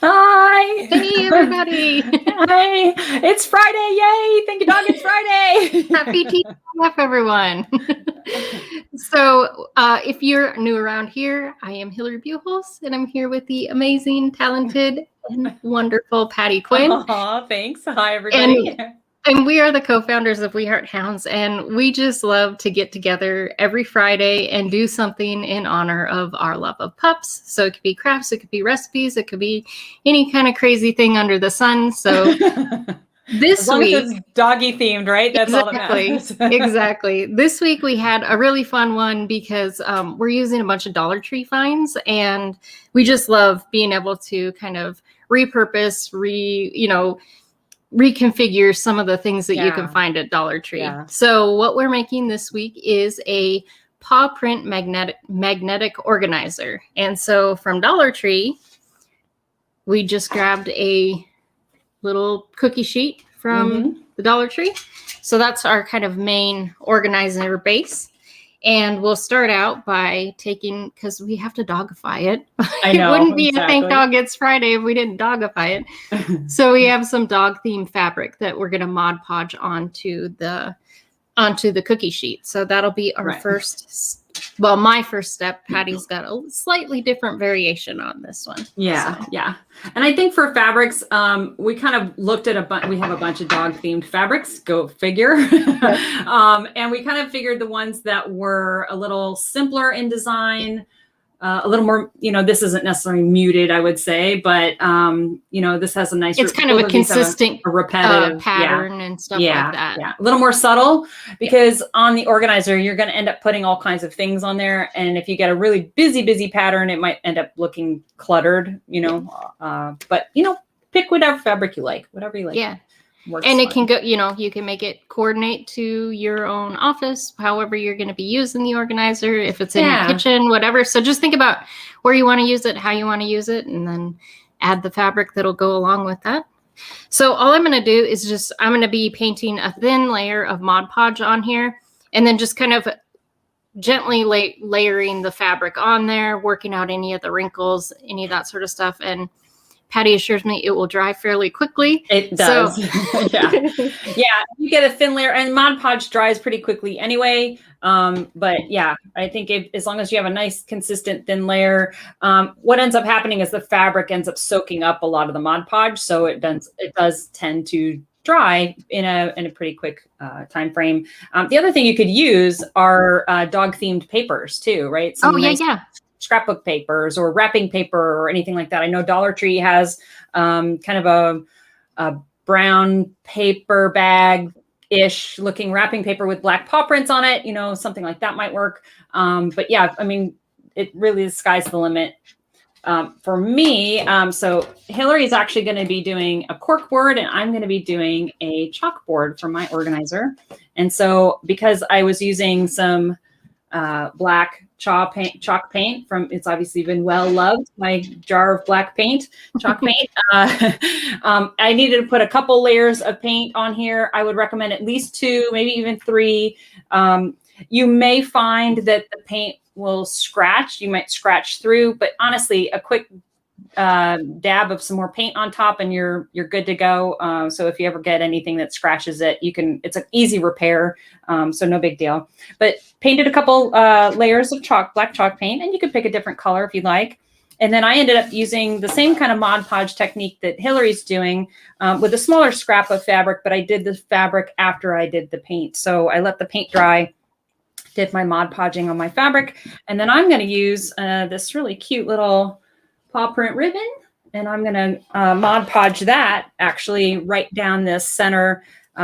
Hi. Hey, everybody. Hi. It's Friday. Yay. Thank you, dog. It's Friday. Happy TDIF, everyone. So if you're new around here, I am Hillary Buchholz, and I'm here with the amazing, talented, and wonderful Patty Quinn. Aw, thanks. Hi, everybody. And we are the co-founders of We Heart Hounds, and we just love to get together every Friday and do something in honor of our love of pups. So it could be crafts, it could be recipes, it could be any kind of crazy thing under the sun. So as long as it's doggy themed, right? That's all that matters. Exactly. This week we had a really fun one because we're using a bunch of Dollar Tree finds, and we just love being able to kind of repurpose, reconfigure some of the things that you can find at Dollar Tree. Yeah. So what we're making this week is a paw print magnetic organizer. And so from Dollar Tree, we just grabbed a little cookie sheet from the Dollar Tree. So that's our kind of main organizer base. And we'll start out by taking, because we have to dogify it. I know, it wouldn't be a Thank Dog It's Friday if we didn't dogify it. So we have some dog themed fabric that we're going to Mod Podge onto the cookie sheet. So that'll be our my first step. Patty's got a slightly different variation on this one. Yeah, so. Yeah. And I think for fabrics, we kind of looked at we have a bunch of dog themed fabrics, go figure. And we kind of figured the ones that were a little simpler in design, a little more, this isn't necessarily muted, I would say, but, this has a nice, it's kind of a consistent, a repetitive pattern and stuff like that. Yeah. A little more subtle because on the organizer, you're going to end up putting all kinds of things on there. And if you get a really busy pattern, it might end up looking cluttered, but, pick whatever fabric you like, whatever you like. Yeah. And it can go, you can make it coordinate to your own office, however you're going to be using the organizer, if it's in your kitchen, whatever. So just think about where you want to use it, how you want to use it, and then add the fabric that'll go along with that. So all I'm going to do is I'm going to be painting a thin layer of Mod Podge on here, and then just kind of gently layering the fabric on there, working out any of the wrinkles, any of that sort of stuff. And Patty assures me it will dry fairly quickly. It does. So. Yeah. You get a thin layer, and Mod Podge dries pretty quickly anyway. But yeah, I think as long as you have a nice consistent thin layer, what ends up happening is the fabric ends up soaking up a lot of the Mod Podge. So it does tend to dry in a pretty quick time frame. The other thing you could use are dog themed papers too, right? Scrapbook papers or wrapping paper or anything like that. I know Dollar Tree has kind of a brown paper bag-ish looking wrapping paper with black paw prints on it. Something like that might work. But yeah, I mean, it really, the sky's the limit for me. So Hillary's actually going to be doing a cork board, and I'm going to be doing a chalkboard for my organizer. And so because I was using some black chalk paint from, it's obviously been well loved, my jar of black paint, chalk paint. I needed to put a couple layers of paint on here. I would recommend at least 2, maybe even 3. You may find that the paint will scratch. You might scratch through, but honestly, a quick dab of some more paint on top and you're good to go. So if you ever get anything that scratches it, it's an easy repair. So no big deal, but painted a couple layers of black chalk paint, and you could pick a different color if you'd like. And then I ended up using the same kind of Mod Podge technique that Hillary's doing with a smaller scrap of fabric, but I did the fabric after I did the paint. So I let the paint dry, did my Mod Podging on my fabric, and then I'm going to use this really cute little paw print ribbon, and I'm going to Mod Podge that actually right down this center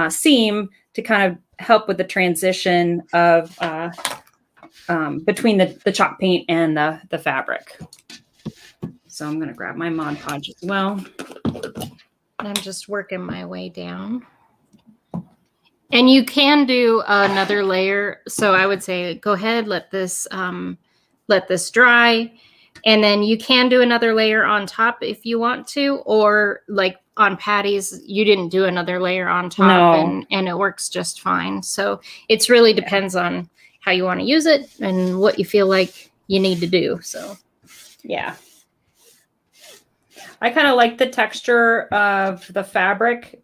seam to kind of help with the transition of between the chalk paint and the fabric. So I'm going to grab my Mod Podge as well. I'm just working my way down. And you can do another layer. So I would say, go ahead, let this dry. And then you can do another layer on top if you want to, or like on Patty's, you didn't do another layer on top. No. and it works just fine. So it's really depends on how you want to use it and what you feel like you need to do. So, yeah. I kind of like the texture of the fabric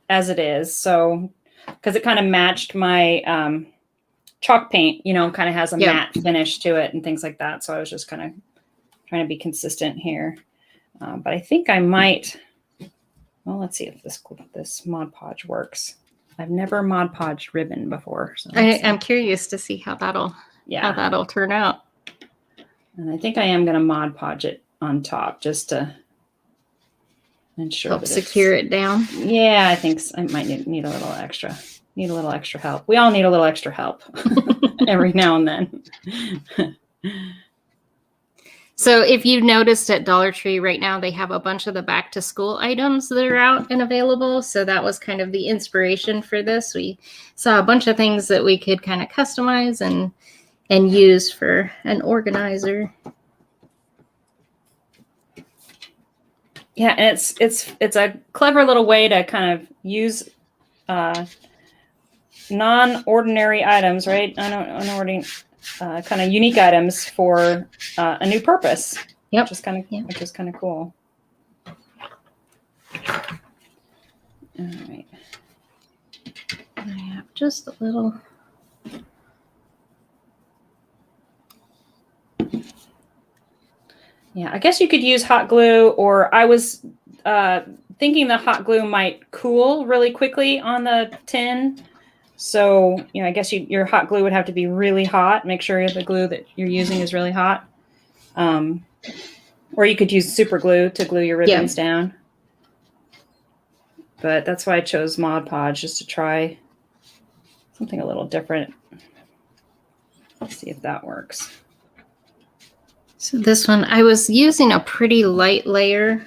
as it is. So, because it kind of matched my chalk paint, you know, kind of has a matte finish to it and things like that. So I was just kind of trying to be consistent here. But I think I might, well, let's see if this Mod Podge works. I've never Mod Podged ribbon before. So I'm curious to see how that'll turn out. And I think I am going to Mod Podge it on top just to ensure help secure it down. Yeah, I think I might need a little extra. Need a little extra help. We all need a little extra help every now and then. So if you've noticed at Dollar Tree right now, they have a bunch of the back to school items that are out and available. So that was kind of the inspiration for this. We saw a bunch of things that we could kind of customize and use for an organizer. Yeah, and it's a clever little way to kind of use non-ordinary items, right? Unordinary, kind of unique items for a new purpose. Yep. Which is kind of cool. All right. I have just a little. Yeah, I guess you could use hot glue, or I was thinking the hot glue might cool really quickly on the tin. So, you know, I guess your hot glue would have to be really hot. Make sure the glue that you're using is really hot. Or you could use super glue to glue your ribbons down. But that's why I chose Mod Podge, just to try something a little different. Let's see if that works. So this one, I was using a pretty light layer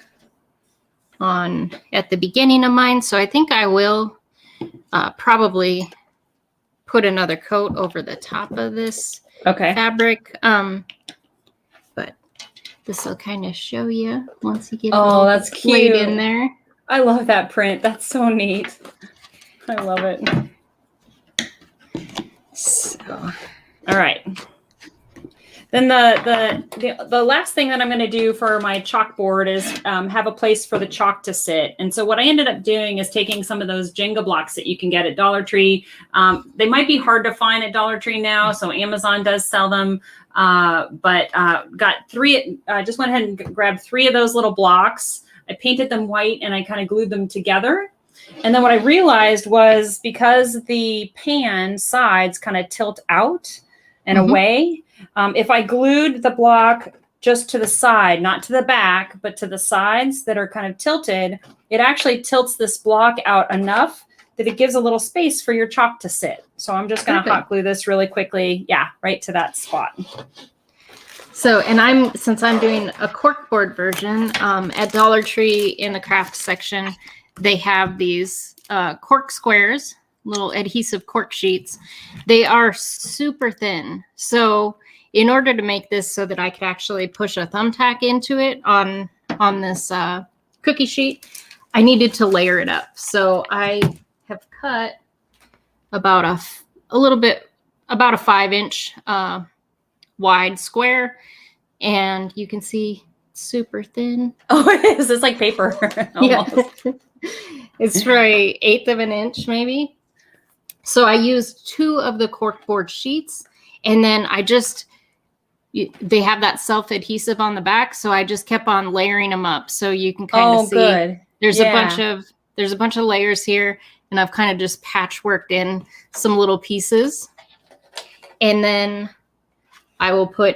at the beginning of mine. So I think I will probably put another coat over the top of this fabric. But this will kind of show you once you get that's cute in there. I love that print. That's so neat. I love it. So, all right. Then the last thing that I'm going to do for my chalkboard is have a place for the chalk to sit. And so what I ended up doing is taking some of those Jenga blocks that you can get at Dollar Tree. They might be hard to find at Dollar Tree now, so Amazon does sell them. But got three. I just went ahead and grabbed 3 of those little blocks. I painted them white and I kind of glued them together. And then what I realized was, because the pan sides kind of tilt out and away, if I glued the block just to the side, not to the back, but to the sides that are kind of tilted, it actually tilts this block out enough that it gives a little space for your chalk to sit. So I'm just going to hot glue this really quickly. Yeah, right to that spot. So, and since I'm doing a corkboard version, at Dollar Tree in the craft section, they have these cork squares, little adhesive cork sheets. They are super thin. So in order to make this so that I could actually push a thumbtack into it on this cookie sheet, I needed to layer it up. So I have cut about about a 5-inch wide square, and you can see it's super thin. Oh, it is. It's like paper. Yeah. It's probably 1/8 of an inch maybe. So I used 2 of the corkboard sheets, and then they have that self-adhesive on the back, so I just kept on layering them up. So you can kind of see there's a bunch of layers here, and I've kind of just patchworked in some little pieces. And then I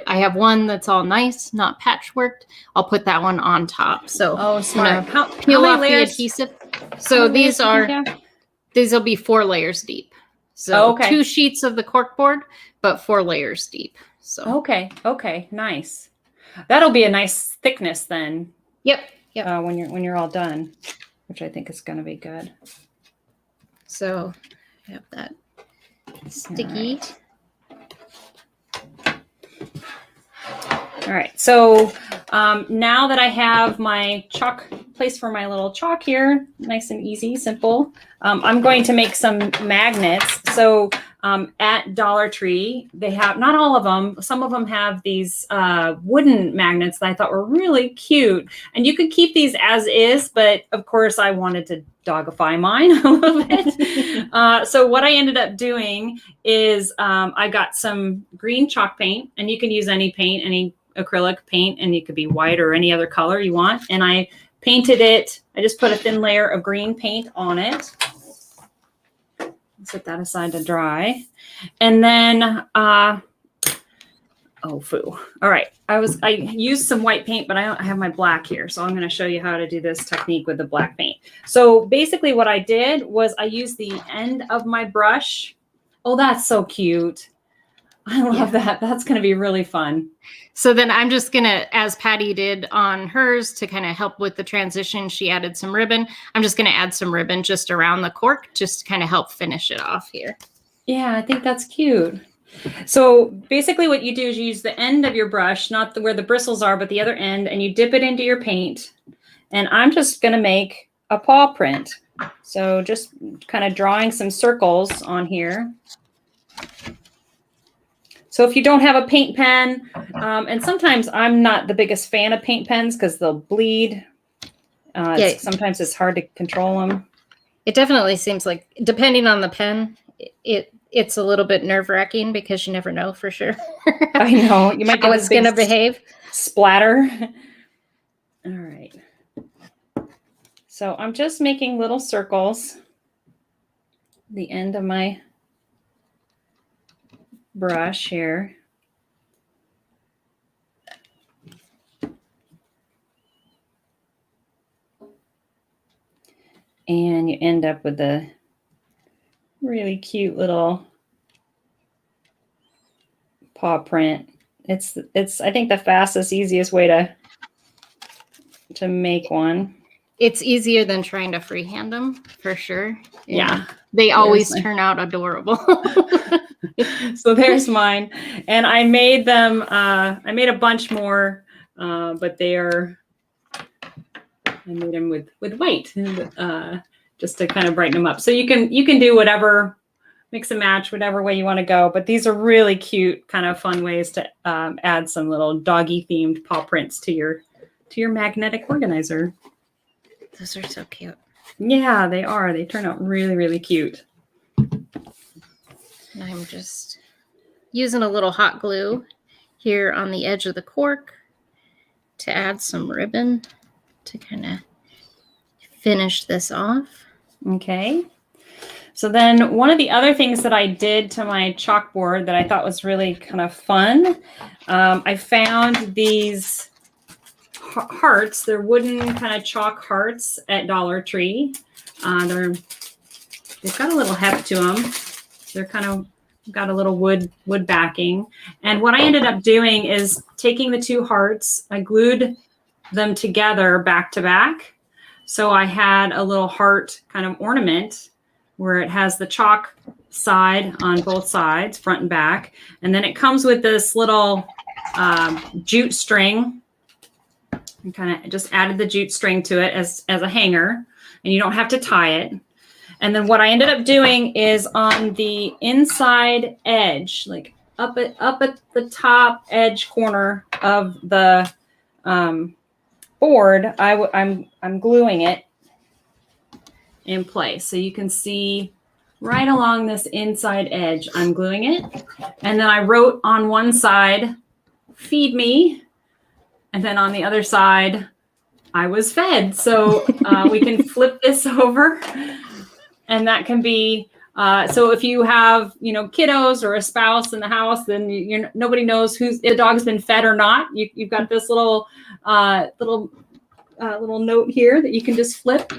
have one that's all nice, not patchworked. I'll put that one on top. So smart. Peel off the adhesive. So these will be 4 layers deep. So 2 sheets of the corkboard, but 4 layers deep. So okay, nice. That'll be a nice thickness then. Yep. When you're all done, which I think is going to be good. So I have that sticky. All right. So now that I have my chalk place for my little chalk here, nice and easy, simple, I'm going to make some magnets. So at Dollar Tree, they have, not all of them, some of them have these wooden magnets that I thought were really cute. And you could keep these as is, but of course I wanted to dogify mine a little bit. So what I ended up doing is I got some green chalk paint, and you can use any paint, any acrylic paint, and it could be white or any other color you want. And I painted it. I just put a thin layer of green paint on it. Set that aside to dry. And then, oh, foo. All right. I used some white paint, but I have my black here. So I'm going to show you how to do this technique with the black paint. So basically what I did was I used the end of my brush. Oh, that's so cute. I love that. That's going to be really fun. So then I'm just going to, as Patty did on hers to kind of help with the transition, she added some ribbon. I'm just going to add some ribbon just around the cork, just to kind of help finish it off here. Yeah, I think that's cute. So basically what you do is you use the end of your brush, not where the bristles are, but the other end, and you dip it into your paint. And I'm just going to make a paw print. So just kind of drawing some circles on here. So if you don't have a paint pen, and sometimes I'm not the biggest fan of paint pens because they'll bleed. Sometimes it's hard to control them. It definitely seems like, depending on the pen, it's a little bit nerve-wracking because you never know for sure. I know. You might get how it's going to behave. Splatter. All right. So I'm just making little circles. The end of my brush here. And you end up with a really cute little paw print. It's I think the fastest, easiest way to make one. It's easier than trying to freehand them, for sure. Yeah. They always turn out adorable. So there's mine. And I made them, I made a bunch more, but I made them with white, just to kind of brighten them up. So you can do whatever, mix and match, whatever way you want to go. But these are really cute, kind of fun ways to add some little doggy themed paw prints to your magnetic organizer. Those are so cute. Yeah, they are. They turn out really, really cute. And I'm just using a little hot glue here on the edge of the cork to add some ribbon to kind of finish this off. Okay. So then one of the other things that I did to my chalkboard that I thought was really kind of fun, I found these hearts. They're wooden kind of chalk hearts at Dollar Tree. They've got a little heft to them. They're kind of got a little wood backing. And what I ended up doing is taking the two hearts, I glued them together back to back. So I had a little heart kind of ornament where it has the chalk side on both sides, front and back. And then it comes with this little jute string. I kind of just added the jute string to it as a hanger, and you don't have to tie it. And then what I ended up doing is on the inside edge, like up at the top edge corner of the board, I'm gluing it in place. So you can see right along this inside edge, I'm gluing it. And then I wrote on one side, "Feed me." And then on the other side, I was fed. So we can flip this over. And that can be, so if you have, kiddos or a spouse in the house, then nobody knows if the dog's been fed or not. You've got this little note here that you can just flip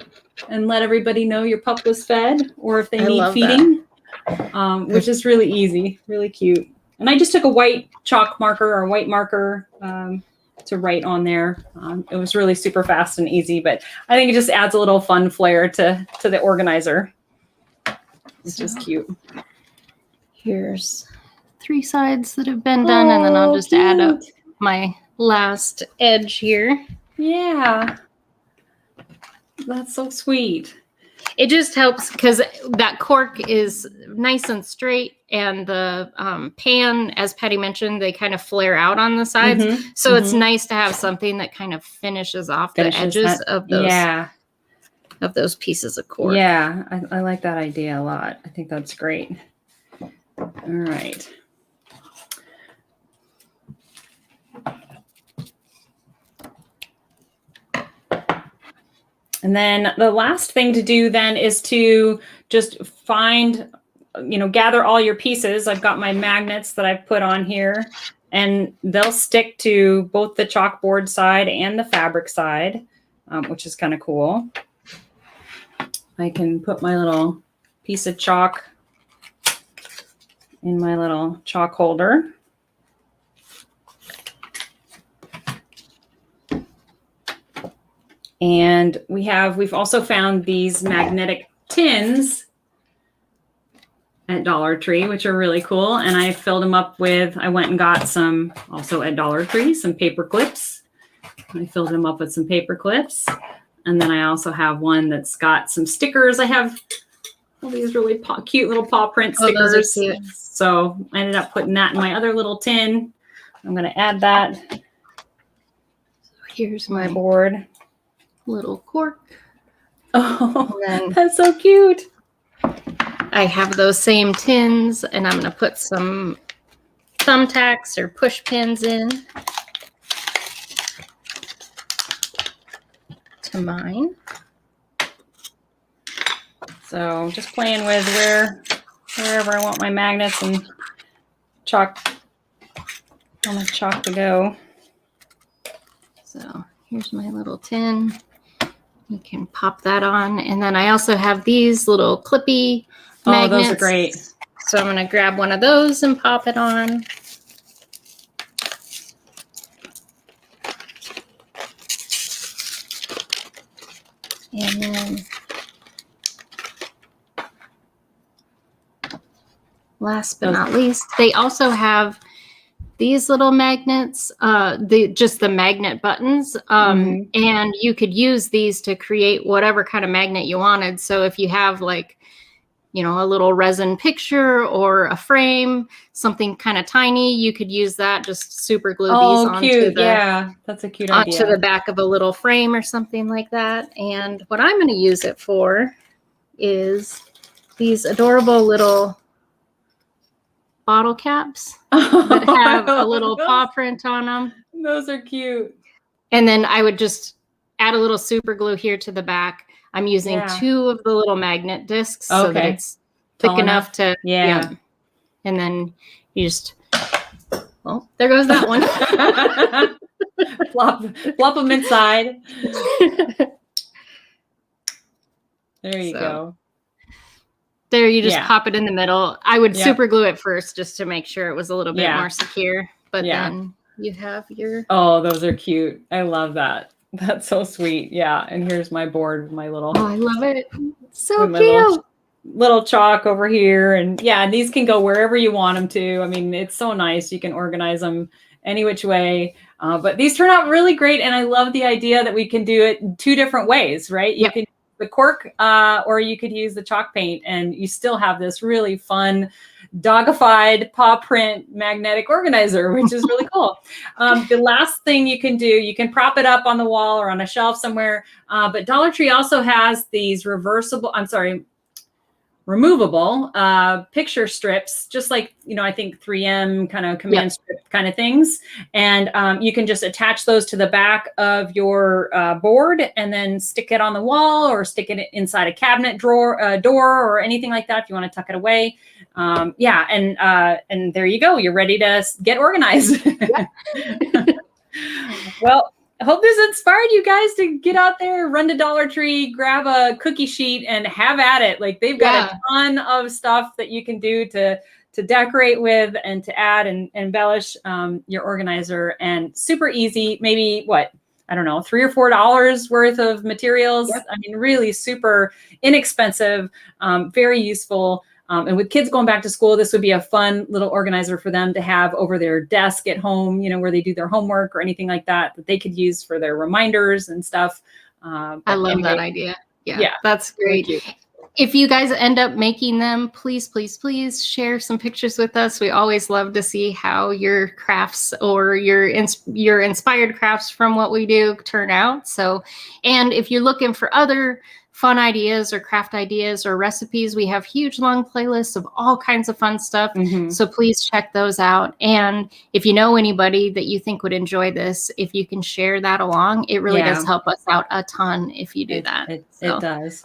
and let everybody know your pup was fed, or if they need feeding, which is really easy, really cute. And I just took a white chalk marker or white marker to write on there. It was really super fast and easy, but I think it just adds a little fun flair to the organizer. It's just cute. Here's 3 sides that have been done, and then I'll just add up my last edge here. Yeah. That's so sweet. It just helps because that cork is nice and straight, and the pan, as Patty mentioned, they kind of flare out on the sides. So it's nice to have something that kind of finishes off the edges of those pieces of cork. Yeah, I like that idea a lot. I think that's great. All right. And then the last thing to do then is to just find, gather all your pieces. I've got my magnets that I've put on here, and they'll stick to both the chalkboard side and the fabric side, which is kind of cool. I can put my little piece of chalk in my little chalk holder. And we've also found these magnetic tins at Dollar Tree, which are really cool. And I filled them up with, I went and got some, also at Dollar Tree, some paper clips. I filled them up with some paper clips. And then I also have one that's got some stickers. I have all these really cute little paw print stickers. Those are cute. So I ended up putting that in my other little tin. I'm going to add that. Here's my board. Little cork. Oh, that's so cute. I have those same tins, and I'm going to put some thumbtacks or push pins in to mine. So just playing with wherever I want my magnets and chalk. I want chalk to go. So here's my little tin. You can pop that on. And then I also have these little clippy magnets. Oh, those are great. So I'm going to grab one of those and pop it on. And then last but not least, they also have these little magnets, just the magnet buttons, and you could use these to create whatever kind of magnet you wanted. So if you have like, a little resin picture or a frame, something kind of tiny, you could use that. Just super glue these onto that's a cute idea. Onto the back of a little frame or something like that. And what I'm going to use it for is these adorable little bottle caps that have a little paw print on them. Those are cute. And then I would just add a little super glue here to the back. I'm using 2 of the little magnet discs so that it's thick enough to, and then you just, well, there goes that one. Plop them inside. There you go. There, you just pop it in the middle. I would super glue it first just to make sure it was a little bit more secure. But then you have your... Oh, those are cute. I love that. That's so sweet. Yeah. And here's my board with my little... Oh, I love it. So cute. Little chalk over here. And these can go wherever you want them to. I mean, it's so nice. You can organize them any which way. But these turn out really great. And I love the idea that we can do it in 2 different ways, right? You can the cork, or you could use the chalk paint, and you still have this really fun dogified paw print magnetic organizer, which is really cool. The last thing you can do, you can prop it up on the wall or on a shelf somewhere. But Dollar Tree also has these removable picture strips, just like, I think 3M kind of command strip kind of things. And you can just attach those to the back of your board and then stick it on the wall or stick it inside a cabinet door or anything like that if you want to tuck it away. And there you go. You're ready to get organized. Well, I hope this inspired you guys to get out there, run to Dollar Tree, grab a cookie sheet, and have at it. Like, they've got a ton of stuff that you can do to decorate with and to add and embellish your organizer. And super easy. Maybe $3 or $4 worth of materials. I mean, really super inexpensive, very useful. And with kids going back to school, this would be a fun little organizer for them to have over their desk at home, where they do their homework or anything like that they could use for their reminders and stuff. I love that idea. Yeah, that's great. If you guys end up making them, please, please, please share some pictures with us. We always love to see how your crafts or your inspired crafts from what we do turn out. So, and if you're looking for other fun ideas or craft ideas or recipes, we have huge long playlists of all kinds of fun stuff. So please check those out. And if you know anybody that you think would enjoy this, if you can share that along, it really does help us out a ton if you do that. It does.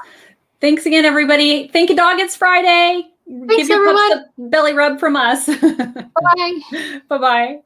Thanks again, everybody. Thank you, dog. It's Friday. Thanks, Give your everyone. pups a belly rub from us. Bye. Bye-bye.